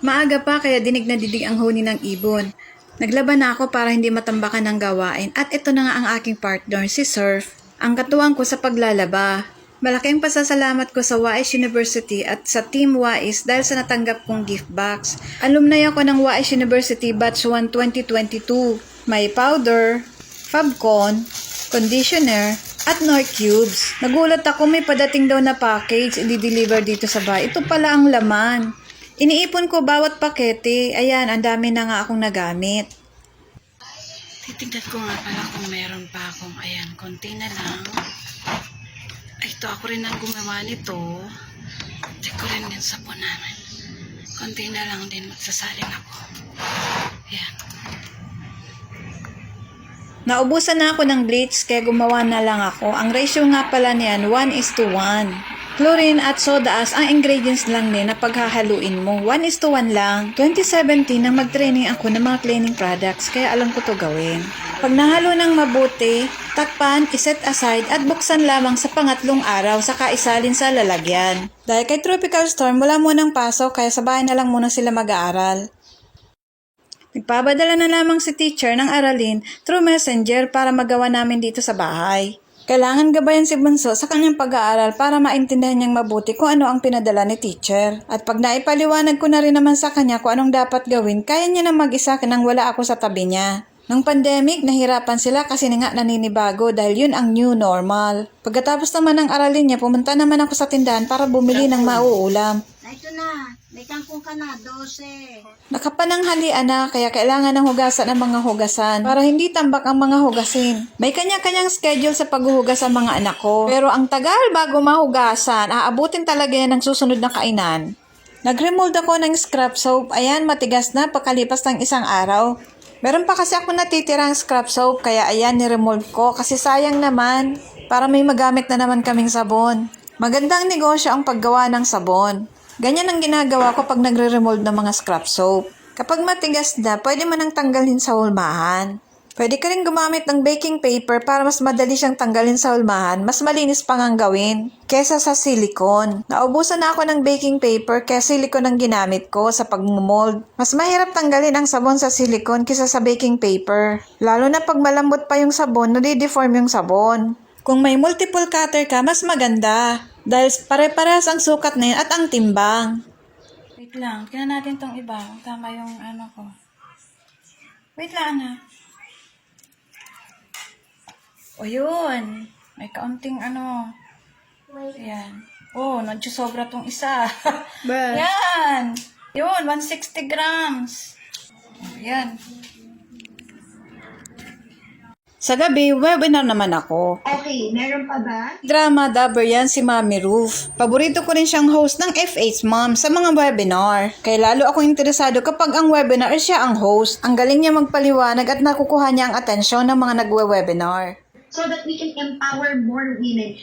Maaga pa kaya dinig na didig ang huni ng ibon. Naglaban na ako para hindi matambakan ng gawain at ito na nga ang aking partner, si Surf, ang katuwang ko sa paglalaba. Malaking pasasalamat ko sa WAIS University at sa Team WAIS dahil sa natanggap kong gift box. Alumni ako ng WAIS University Batch 1 2022. May powder, Fabcon, conditioner, at Nor Cubes. Nagulat ako may padating daw na package i-deliver dito sa bahay. Ito pala ang laman. Iniipon ko bawat pakete. Ayan, ang dami na nga akong nagamit. Titignan ko nga pala kung meron pa akong, ayan, konti na lang. Ay, ito ako rin ang gumawa nito. Check ko rin din sa po namin. Konti na lang din, magsasaling ako. Ayan. Naubusan na ako ng bleach kaya gumawa na lang ako. Ang ratio nga pala niyan 1:1. Chlorine at soda as ang ingredients lang din na paghahaluin mo. 1:1 lang. 2017 nang mag-training ako ng mga cleaning products kaya alam ko to gawin. Pag nahalo ng mabuti, takpan, iset aside at buksan lamang sa pangatlong araw saka isalin sa lalagyan. Dahil kay tropical storm wala munang pasok kaya sa bahay na lang muna sila mag-aaral. Nagpabadala na lamang si teacher ng aralin through messenger para magawa namin dito sa bahay. Kailangan gabayan si Bunso sa kanyang pag-aaral para maintindihan niyang mabuti kung ano ang pinadala ni teacher. At pag naipaliwanag ko na rin naman sa kanya kung anong dapat gawin, kaya niya na mag-isa nang wala ako sa tabi niya. Nung pandemic, nahirapan sila kasi nga naninibago dahil yun ang new normal. Pagkatapos naman ng aralin niya, pumunta naman ako sa tindahan para bumili ng mauulam. Ito na, may kangkong ka na, 12. Nakapananghalian na kaya kailangan ng hugasan ang mga hugasan para hindi tambak ang mga hugasin. May kanya-kanyang schedule sa paghuhugas ang mga anak ko. Pero ang tagal bago mahugasan, aabutin talaga yan ng susunod na kainan. Nag-remold ako ng scrap soap. Ayan, matigas na pagkalipas ng isang araw. Meron pa kasi ako natitirang scrap soap kaya ayan, niremold ko kasi sayang naman para may magamit na naman kaming sabon. Magandang negosyo ang paggawa ng sabon. Ganyan ang ginagawa ko pag nagre-remold ng mga scrap soap. Kapag matigas na, pwede mo nang tanggalin sa hulmahan. Pwede ka rin gumamit ng baking paper para mas madali siyang tanggalin sa hulmahan, mas malinis pang ang gawin, kesa sa silicone. Naubusan na ako ng baking paper kaya silicone ang ginamit ko sa pagmumold. Mas mahirap tanggalin ang sabon sa silicone kesa sa baking paper. Lalo na pag malambot pa yung sabon, nadideform yung sabon. Kung may multiple cutter ka, mas maganda. Dahil pare-parehas ang sukat na yun at ang timbang. Wait lang, tingnan natin tong iba. Tama yung ano ko. Wait lang na. O yun. May kaunting ano. Ayan. Oh, sobra tong isa. Yan. Yun, 160 grams. Ayan. Sa gabi, webinar naman ako. Okay, meron pa ba? Drama dabber yan si Mami Ruth. Paborito ko rin siyang host ng FH Mom sa mga webinar. Kaya lalo akong interesado kapag ang webinar siya ang host. Ang galing niya magpaliwanag at nakukuha niya ang atensyon ng mga nagwe-webinar. So that we can empower more women.